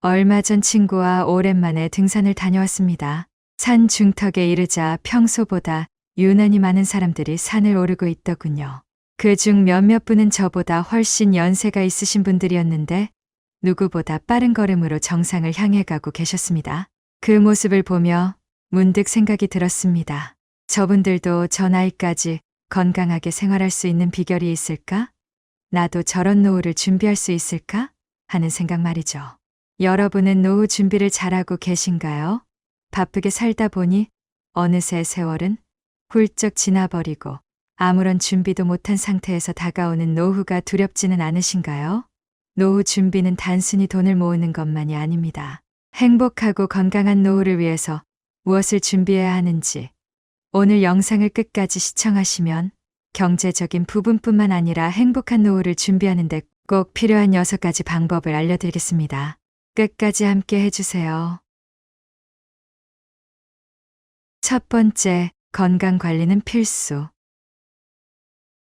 얼마 전 친구와 오랜만에 등산을 다녀왔습니다. 산 중턱에 이르자 평소보다 유난히 많은 사람들이 산을 오르고 있더군요. 그중 몇몇 분은 저보다 훨씬 연세가 있으신 분들이었는데 누구보다 빠른 걸음으로 정상을 향해 가고 계셨습니다. 그 모습을 보며 문득 생각이 들었습니다. 저분들도 저 나이까지 건강하게 생활할 수 있는 비결이 있을까? 나도 저런 노후를 준비할 수 있을까? 하는 생각 말이죠. 여러분은 노후 준비를 잘하고 계신가요? 바쁘게 살다 보니 어느새 세월은 훌쩍 지나버리고 아무런 준비도 못한 상태에서 다가오는 노후가 두렵지는 않으신가요? 노후 준비는 단순히 돈을 모으는 것만이 아닙니다. 행복하고 건강한 노후를 위해서 무엇을 준비해야 하는지 오늘 영상을 끝까지 시청하시면 경제적인 부분뿐만 아니라 행복한 노후를 준비하는 데 꼭 필요한 6가지 방법을 알려드리겠습니다. 끝까지 함께 해주세요. 첫 번째, 건강 관리는 필수.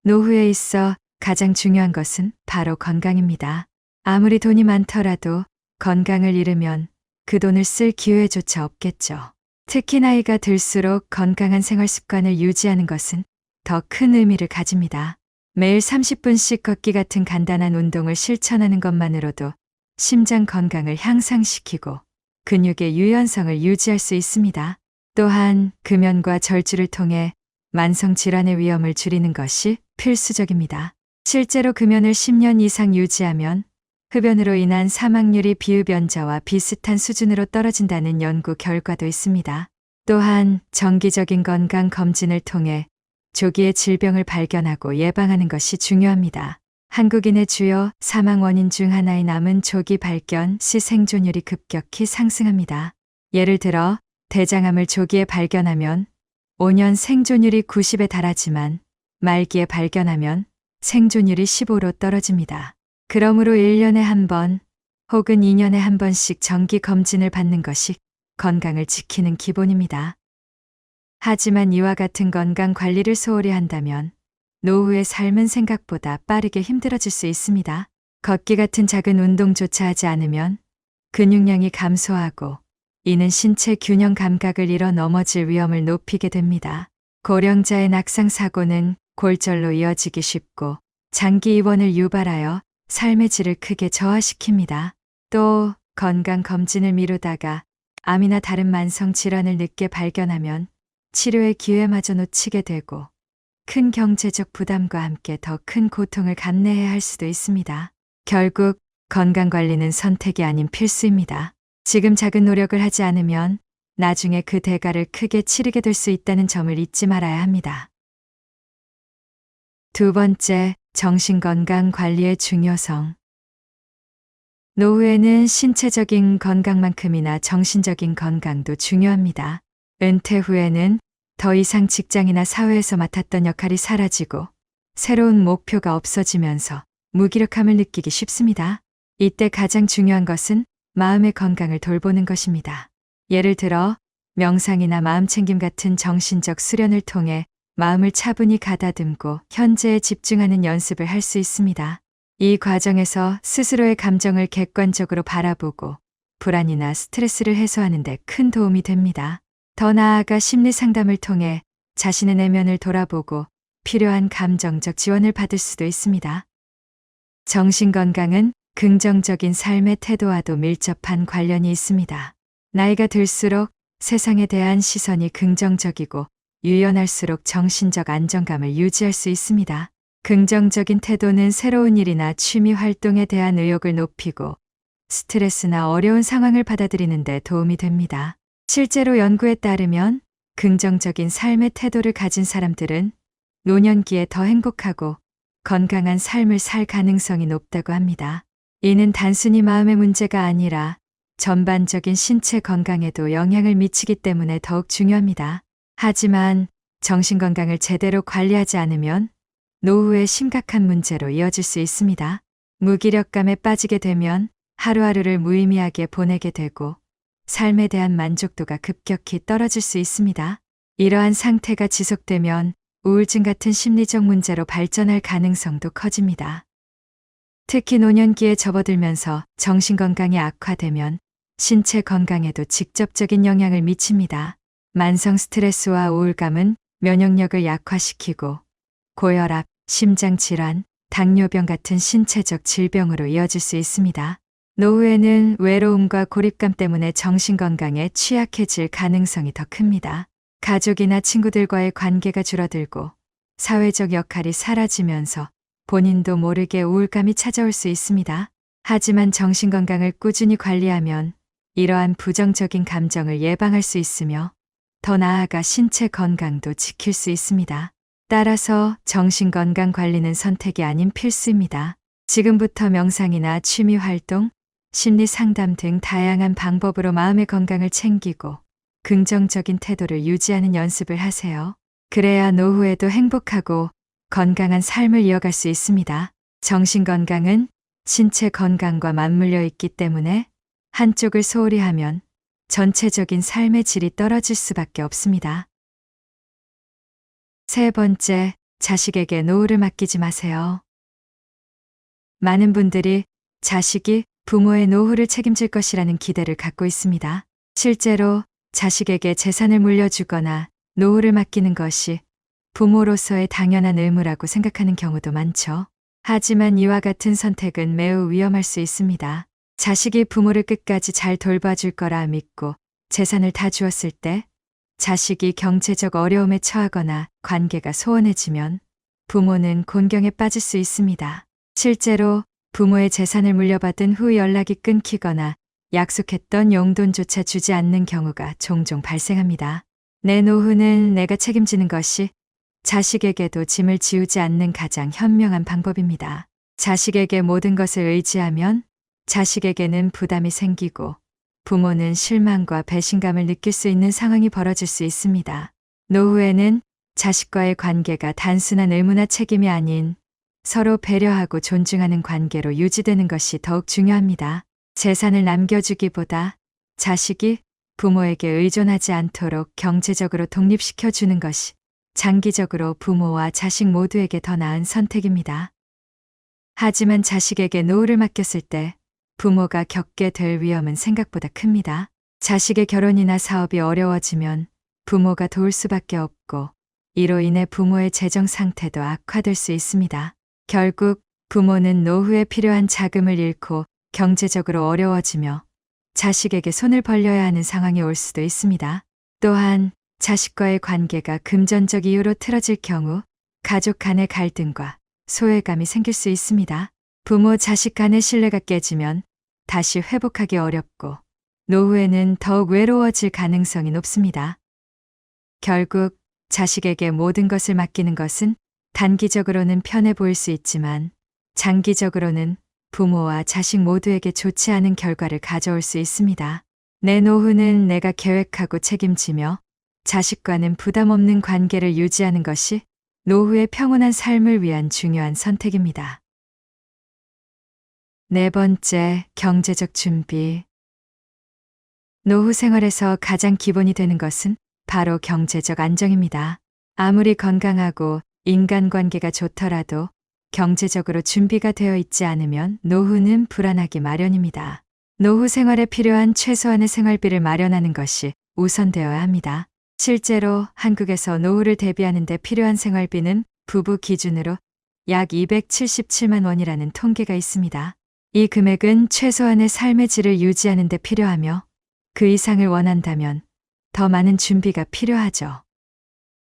노후에 있어 가장 중요한 것은 바로 건강입니다. 아무리 돈이 많더라도 건강을 잃으면 그 돈을 쓸 기회조차 없겠죠. 특히 나이가 들수록 건강한 생활 습관을 유지하는 것은 더 큰 의미를 가집니다. 매일 30분씩 걷기 같은 간단한 운동을 실천하는 것만으로도 심장 건강을 향상시키고 근육의 유연성을 유지할 수 있습니다. 또한 금연과 절주를 통해 만성 질환의 위험을 줄이는 것이 필수적입니다. 실제로 금연을 10년 이상 유지하면 흡연으로 인한 사망률이 비흡연자와 비슷한 수준으로 떨어진다는 연구 결과도 있습니다. 또한 정기적인 건강 검진을 통해 조기에 질병을 발견하고 예방하는 것이 중요합니다. 한국인의 주요 사망 원인 중 하나인 암은 조기 발견 시 생존율이 급격히 상승합니다. 예를 들어 대장암을 조기에 발견하면 5년 생존율이 90에 달하지만 말기에 발견하면 생존율이 15로 떨어집니다. 그러므로 1년에 한 번 혹은 2년에 한 번씩 정기 검진을 받는 것이 건강을 지키는 기본입니다. 하지만 이와 같은 건강 관리를 소홀히 한다면 노후의 삶은 생각보다 빠르게 힘들어질 수 있습니다. 걷기 같은 작은 운동조차 하지 않으면 근육량이 감소하고 이는 신체 균형 감각을 잃어 넘어질 위험을 높이게 됩니다. 고령자의 낙상 사고는 골절로 이어지기 쉽고 장기 입원을 유발하여 삶의 질을 크게 저하시킵니다. 또 건강 검진을 미루다가 암이나 다른 만성 질환을 늦게 발견하면 치료의 기회마저 놓치게 되고 큰 경제적 부담과 함께 더 큰 고통을 감내해야 할 수도 있습니다. 결국 건강관리는 선택이 아닌 필수입니다. 지금 작은 노력을 하지 않으면 나중에 그 대가를 크게 치르게 될 수 있다는 점을 잊지 말아야 합니다. 두 번째, 정신건강 관리의 중요성. 노후에는 신체적인 건강만큼이나 정신적인 건강도 중요합니다. 은퇴 후에는 더 이상 직장이나 사회에서 맡았던 역할이 사라지고 새로운 목표가 없어지면서 무기력함을 느끼기 쉽습니다. 이때 가장 중요한 것은 마음의 건강을 돌보는 것입니다. 예를 들어 명상이나 마음챙김 같은 정신적 수련을 통해 마음을 차분히 가다듬고 현재에 집중하는 연습을 할 수 있습니다. 이 과정에서 스스로의 감정을 객관적으로 바라보고 불안이나 스트레스를 해소하는 데 큰 도움이 됩니다. 더 나아가 심리 상담을 통해 자신의 내면을 돌아보고 필요한 감정적 지원을 받을 수도 있습니다. 정신건강은 긍정적인 삶의 태도와도 밀접한 관련이 있습니다. 나이가 들수록 세상에 대한 시선이 긍정적이고 유연할수록 정신적 안정감을 유지할 수 있습니다. 긍정적인 태도는 새로운 일이나 취미 활동에 대한 의욕을 높이고 스트레스나 어려운 상황을 받아들이는 데 도움이 됩니다. 실제로 연구에 따르면 긍정적인 삶의 태도를 가진 사람들은 노년기에 더 행복하고 건강한 삶을 살 가능성이 높다고 합니다. 이는 단순히 마음의 문제가 아니라 전반적인 신체 건강에도 영향을 미치기 때문에 더욱 중요합니다. 하지만 정신건강을 제대로 관리하지 않으면 노후에 심각한 문제로 이어질 수 있습니다. 무기력감에 빠지게 되면 하루하루를 무의미하게 보내게 되고 삶에 대한 만족도가 급격히 떨어질 수 있습니다. 이러한 상태가 지속되면 우울증 같은 심리적 문제로 발전할 가능성도 커집니다. 특히 노년기에 접어들면서 정신건강이 악화되면 신체 건강에도 직접적인 영향을 미칩니다. 만성 스트레스와 우울감은 면역력을 약화시키고 고혈압, 심장질환, 당뇨병 같은 신체적 질병으로 이어질 수 있습니다. 노후에는 외로움과 고립감 때문에 정신건강에 취약해질 가능성이 더 큽니다. 가족이나 친구들과의 관계가 줄어들고 사회적 역할이 사라지면서 본인도 모르게 우울감이 찾아올 수 있습니다. 하지만 정신건강을 꾸준히 관리하면 이러한 부정적인 감정을 예방할 수 있으며 더 나아가 신체 건강도 지킬 수 있습니다. 따라서 정신건강 관리는 선택이 아닌 필수입니다. 지금부터 명상이나 취미 활동, 심리 상담 등 다양한 방법으로 마음의 건강을 챙기고 긍정적인 태도를 유지하는 연습을 하세요. 그래야 노후에도 행복하고 건강한 삶을 이어갈 수 있습니다. 정신건강은 신체 건강과 맞물려 있기 때문에 한쪽을 소홀히 하면 전체적인 삶의 질이 떨어질 수밖에 없습니다. 세 번째, 자식에게 노후를 맡기지 마세요. 많은 분들이 자식이 부모의 노후를 책임질 것이라는 기대를 갖고 있습니다. 실제로 자식에게 재산을 물려주거나 노후를 맡기는 것이 부모로서의 당연한 의무라고 생각하는 경우도 많죠. 하지만 이와 같은 선택은 매우 위험할 수 있습니다. 자식이 부모를 끝까지 잘 돌봐줄 거라 믿고 재산을 다 주었을 때 자식이 경제적 어려움에 처하거나 관계가 소원해지면 부모는 곤경에 빠질 수 있습니다. 실제로 부모의 재산을 물려받은 후 연락이 끊기거나 약속했던 용돈조차 주지 않는 경우가 종종 발생합니다. 내 노후는 내가 책임지는 것이 자식에게도 짐을 지우지 않는 가장 현명한 방법입니다. 자식에게 모든 것을 의지하면 자식에게는 부담이 생기고 부모는 실망과 배신감을 느낄 수 있는 상황이 벌어질 수 있습니다. 노후에는 자식과의 관계가 단순한 의무나 책임이 아닌 서로 배려하고 존중하는 관계로 유지되는 것이 더욱 중요합니다. 재산을 남겨주기보다 자식이 부모에게 의존하지 않도록 경제적으로 독립시켜 주는 것이 장기적으로 부모와 자식 모두에게 더 나은 선택입니다. 하지만 자식에게 노후를 맡겼을 때 부모가 겪게 될 위험은 생각보다 큽니다. 자식의 결혼이나 사업이 어려워지면 부모가 도울 수밖에 없고 이로 인해 부모의 재정 상태도 악화될 수 있습니다. 결국 부모는 노후에 필요한 자금을 잃고 경제적으로 어려워지며 자식에게 손을 벌려야 하는 상황이 올 수도 있습니다. 또한 자식과의 관계가 금전적 이유로 틀어질 경우 가족 간의 갈등과 소외감이 생길 수 있습니다. 부모 자식 간의 신뢰가 깨지면 다시 회복하기 어렵고 노후에는 더욱 외로워질 가능성이 높습니다. 결국 자식에게 모든 것을 맡기는 것은 단기적으로는 편해 보일 수 있지만 장기적으로는 부모와 자식 모두에게 좋지 않은 결과를 가져올 수 있습니다. 내 노후는 내가 계획하고 책임지며 자식과는 부담 없는 관계를 유지하는 것이 노후의 평온한 삶을 위한 중요한 선택입니다. 네 번째, 경제적 준비. 노후 생활에서 가장 기본이 되는 것은 바로 경제적 안정입니다. 아무리 건강하고 인간관계가 좋더라도 경제적으로 준비가 되어 있지 않으면 노후는 불안하기 마련입니다. 노후 생활에 필요한 최소한의 생활비를 마련하는 것이 우선되어야 합니다. 실제로 한국에서 노후를 대비하는 데 필요한 생활비는 부부 기준으로 약 277만 원이라는 통계가 있습니다. 이 금액은 최소한의 삶의 질을 유지하는 데 필요하며 그 이상을 원한다면 더 많은 준비가 필요하죠.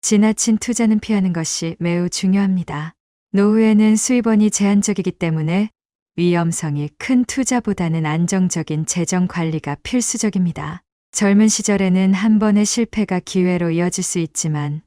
지나친 투자는 피하는 것이 매우 중요합니다. 노후에는 수입원이 제한적이기 때문에 위험성이 큰 투자보다는 안정적인 재정 관리가 필수적입니다. 젊은 시절에는 한 번의 실패가 기회로 이어질 수 있지만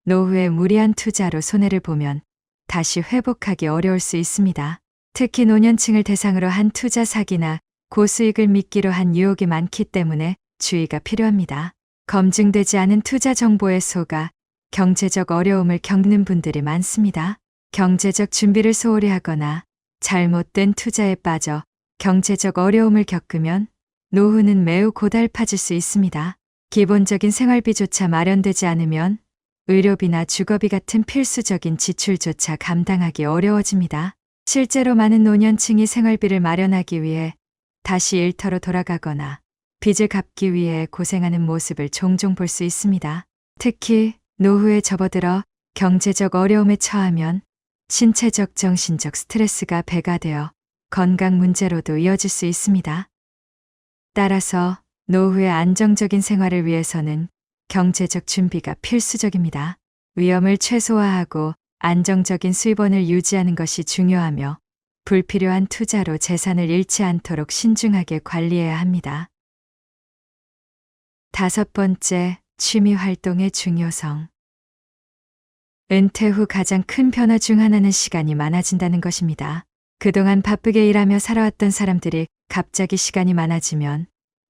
노후에 무리한 투자로 손해를 보면 다시 회복하기 어려울 수 있습니다. 특히 노년층을 대상으로 한 투자 사기나 고수익을 믿기로 한 유혹이 많기 때문에 주의가 필요합니다. 검증되지 않은 투자 정보에 속아 경제적 어려움을 겪는 분들이 많습니다. 경제적 준비를 소홀히 하거나 잘못된 투자에 빠져 경제적 어려움을 겪으면 노후는 매우 고달파질 수 있습니다. 기본적인 생활비조차 마련되지 않으면 의료비나 주거비 같은 필수적인 지출조차 감당하기 어려워집니다. 실제로 많은 노년층이 생활비를 마련하기 위해 다시 일터로 돌아가거나 빚을 갚기 위해 고생하는 모습을 종종 볼 수 있습니다. 특히 노후에 접어들어 경제적 어려움에 처하면 신체적, 정신적 스트레스가 배가 되어 건강 문제로도 이어질 수 있습니다. 따라서 노후의 안정적인 생활을 위해서는 경제적 준비가 필수적입니다. 위험을 최소화하고 안정적인 수입원을 유지하는 것이 중요하며 불필요한 투자로 재산을 잃지 않도록 신중하게 관리해야 합니다. 5번째, 취미 활동의 중요성. 은퇴 후 가장 큰 변화 중 하나는 시간이 많아진다는 것입니다. 그동안 바쁘게 일하며 살아왔던 사람들이 갑자기 시간이 많아지면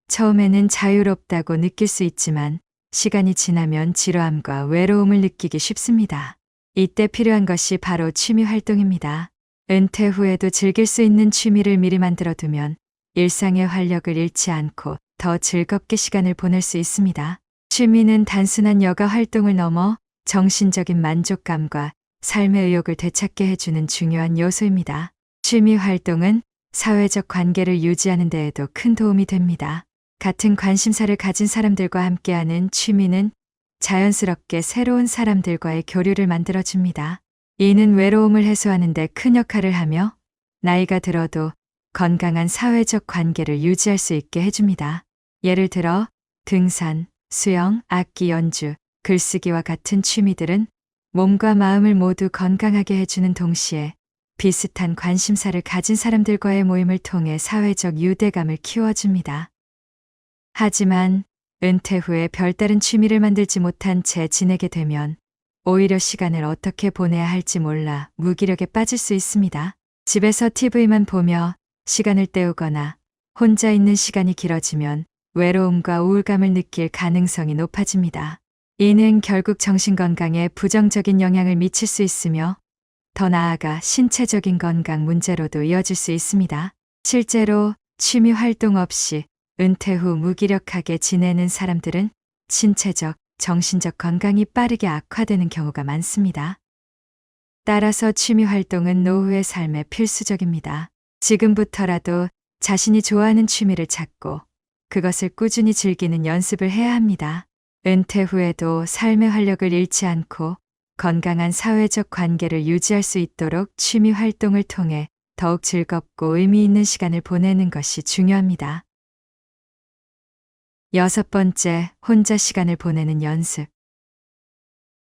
처음에는 자유롭다고 느낄 수 있지만 시간이 지나면 지루함과 외로움을 느끼기 쉽습니다. 이때 필요한 것이 바로 취미 활동입니다. 은퇴 후에도 즐길 수 있는 취미를 미리 만들어두면 일상의 활력을 잃지 않고 더 즐겁게 시간을 보낼 수 있습니다. 취미는 단순한 여가 활동을 넘어 정신적인 만족감과 삶의 의욕을 되찾게 해주는 중요한 요소입니다. 취미 활동은 사회적 관계를 유지하는 데에도 큰 도움이 됩니다. 같은 관심사를 가진 사람들과 함께하는 취미는 자연스럽게 새로운 사람들과의 교류를 만들어줍니다. 이는 외로움을 해소하는 데 큰 역할을 하며 나이가 들어도 건강한 사회적 관계를 유지할 수 있게 해줍니다. 예를 들어 등산, 수영, 악기 연주, 글쓰기와 같은 취미들은 몸과 마음을 모두 건강하게 해주는 동시에 비슷한 관심사를 가진 사람들과의 모임을 통해 사회적 유대감을 키워줍니다. 하지만 은퇴 후에 별다른 취미를 만들지 못한 채 지내게 되면 오히려 시간을 어떻게 보내야 할지 몰라 무기력에 빠질 수 있습니다. 집에서 TV만 보며 시간을 때우거나 혼자 있는 시간이 길어지면 외로움과 우울감을 느낄 가능성이 높아집니다. 이는 결국 정신건강에 부정적인 영향을 미칠 수 있으며 더 나아가 신체적인 건강 문제로도 이어질 수 있습니다. 실제로 취미 활동 없이 은퇴 후 무기력하게 지내는 사람들은 신체적, 정신적 건강이 빠르게 악화되는 경우가 많습니다. 따라서 취미 활동은 노후의 삶에 필수적입니다. 지금부터라도 자신이 좋아하는 취미를 찾고 그것을 꾸준히 즐기는 연습을 해야 합니다. 은퇴 후에도 삶의 활력을 잃지 않고 건강한 사회적 관계를 유지할 수 있도록 취미 활동을 통해 더욱 즐겁고 의미 있는 시간을 보내는 것이 중요합니다. 6번째, 혼자 시간을 보내는 연습.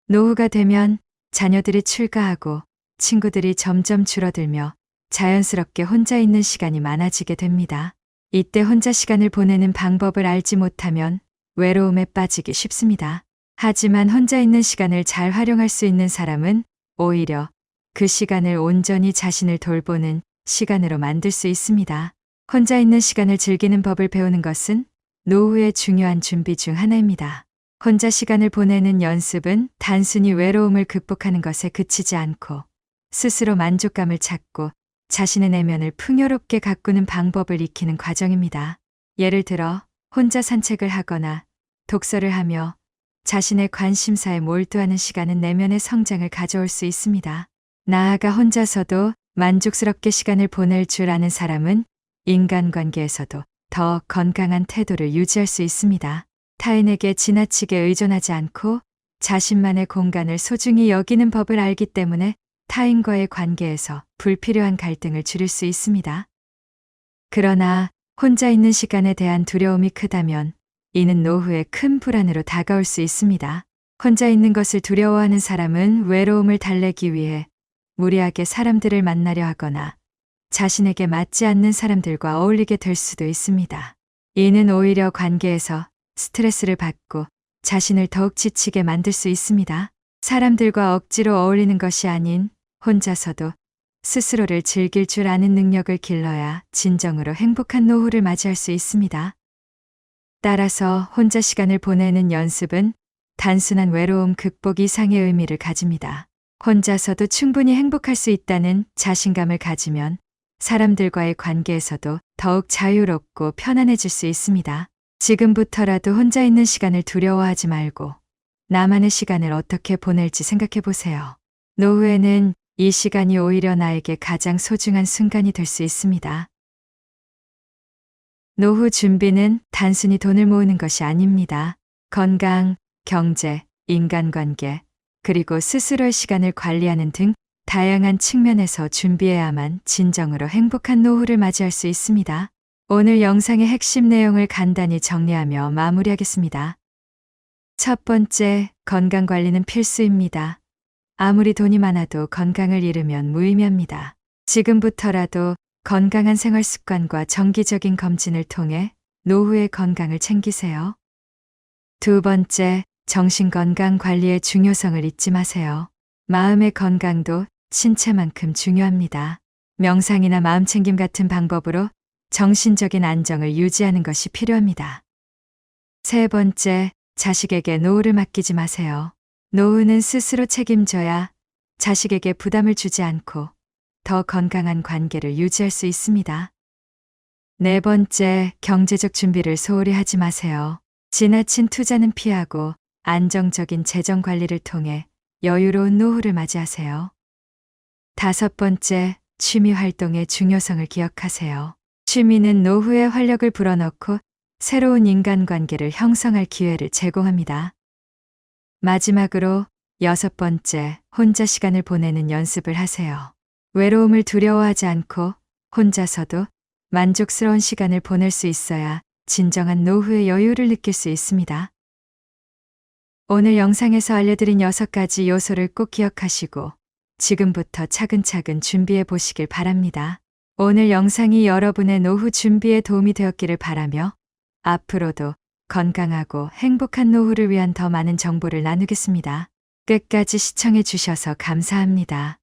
노후가 되면 자녀들이 출가하고 친구들이 점점 줄어들며 자연스럽게 혼자 있는 시간이 많아지게 됩니다. 이때 혼자 시간을 보내는 방법을 알지 못하면 외로움에 빠지기 쉽습니다. 하지만 혼자 있는 시간을 잘 활용할 수 있는 사람은 오히려 그 시간을 온전히 자신을 돌보는 시간으로 만들 수 있습니다. 혼자 있는 시간을 즐기는 법을 배우는 것은 노후의 중요한 준비 중 하나입니다. 혼자 시간을 보내는 연습은 단순히 외로움을 극복하는 것에 그치지 않고 스스로 만족감을 찾고 자신의 내면을 풍요롭게 가꾸는 방법을 익히는 과정입니다. 예를 들어 혼자 산책을 하거나 독서를 하며 자신의 관심사에 몰두하는 시간은 내면의 성장을 가져올 수 있습니다. 나아가 혼자서도 만족스럽게 시간을 보낼 줄 아는 사람은 인간관계에서도 더 건강한 태도를 유지할 수 있습니다. 타인에게 지나치게 의존하지 않고 자신만의 공간을 소중히 여기는 법을 알기 때문에 타인과의 관계에서 불필요한 갈등을 줄일 수 있습니다. 그러나 혼자 있는 시간에 대한 두려움이 크다면 이는 노후에 큰 불안으로 다가올 수 있습니다. 혼자 있는 것을 두려워하는 사람은 외로움을 달래기 위해 무리하게 사람들을 만나려 하거나 자신에게 맞지 않는 사람들과 어울리게 될 수도 있습니다. 이는 오히려 관계에서 스트레스를 받고 자신을 더욱 지치게 만들 수 있습니다. 사람들과 억지로 어울리는 것이 아닌 혼자서도 스스로를 즐길 줄 아는 능력을 길러야 진정으로 행복한 노후를 맞이할 수 있습니다. 따라서 혼자 시간을 보내는 연습은 단순한 외로움 극복 이상의 의미를 가집니다. 혼자서도 충분히 행복할 수 있다는 자신감을 가지면 사람들과의 관계에서도 더욱 자유롭고 편안해질 수 있습니다. 지금부터라도 혼자 있는 시간을 두려워하지 말고 나만의 시간을 어떻게 보낼지 생각해 보세요. 노후에는 이 시간이 오히려 나에게 가장 소중한 순간이 될 수 있습니다. 노후 준비는 단순히 돈을 모으는 것이 아닙니다. 건강, 경제, 인간관계, 그리고 스스로의 시간을 관리하는 등 다양한 측면에서 준비해야만 진정으로 행복한 노후를 맞이할 수 있습니다. 오늘 영상의 핵심 내용을 간단히 정리하며 마무리하겠습니다. 첫 번째, 건강 관리는 필수입니다. 아무리 돈이 많아도 건강을 잃으면 무의미합니다. 지금부터라도 건강한 생활 습관과 정기적인 검진을 통해 노후의 건강을 챙기세요. 두 번째, 정신 건강 관리의 중요성을 잊지 마세요. 마음의 건강도 신체만큼 중요합니다. 명상이나 마음챙김 같은 방법으로 정신적인 안정을 유지하는 것이 필요합니다. 세 번째, 자식에게 노후를 맡기지 마세요. 노후는 스스로 책임져야 자식에게 부담을 주지 않고 더 건강한 관계를 유지할 수 있습니다. 네 번째, 경제적 준비를 소홀히 하지 마세요. 지나친 투자는 피하고 안정적인 재정 관리를 통해 여유로운 노후를 맞이하세요. 다섯 번째, 취미 활동의 중요성을 기억하세요. 취미는 노후에 활력을 불어넣고 새로운 인간관계를 형성할 기회를 제공합니다. 마지막으로 여섯 번째, 혼자 시간을 보내는 연습을 하세요. 외로움을 두려워하지 않고 혼자서도 만족스러운 시간을 보낼 수 있어야 진정한 노후의 여유를 느낄 수 있습니다. 오늘 영상에서 알려드린 6가지 요소를 꼭 기억하시고 지금부터 차근차근 준비해 보시길 바랍니다. 오늘 영상이 여러분의 노후 준비에 도움이 되었기를 바라며 앞으로도 건강하고 행복한 노후를 위한 더 많은 정보를 나누겠습니다. 끝까지 시청해 주셔서 감사합니다.